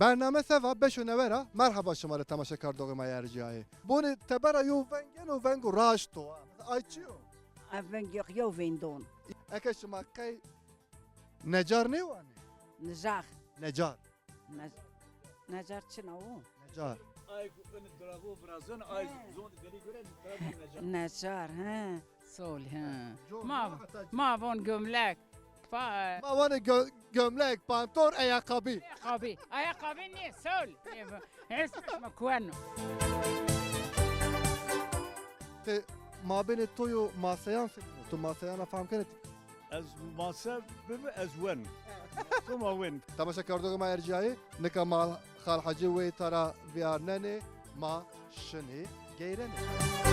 برنامه سوا بشو نورا مرحبا شما رو تماشا کردوغ ما یرجایی بونی تبرا یو ونگن و ونگو راشتو آی چیو افنجيق يو فيندون اکه شما کی نجار نیوانی نجار نجار نجار شنو نجار Ay ön drago brazon ay zon gari göre drago نجار ها سول ها ما فون جملك فا ما وانی gömlek pantol ayakkabı قبي اي قبي ني سول اسمش مكوانو te mabini toyu masayan tu masayana faham kanit az masa bim az wen tuma wen تماشا کردوغ ما یرجایی نکا مال خال حجی وی ترا ویارننه ما شنی گیرنه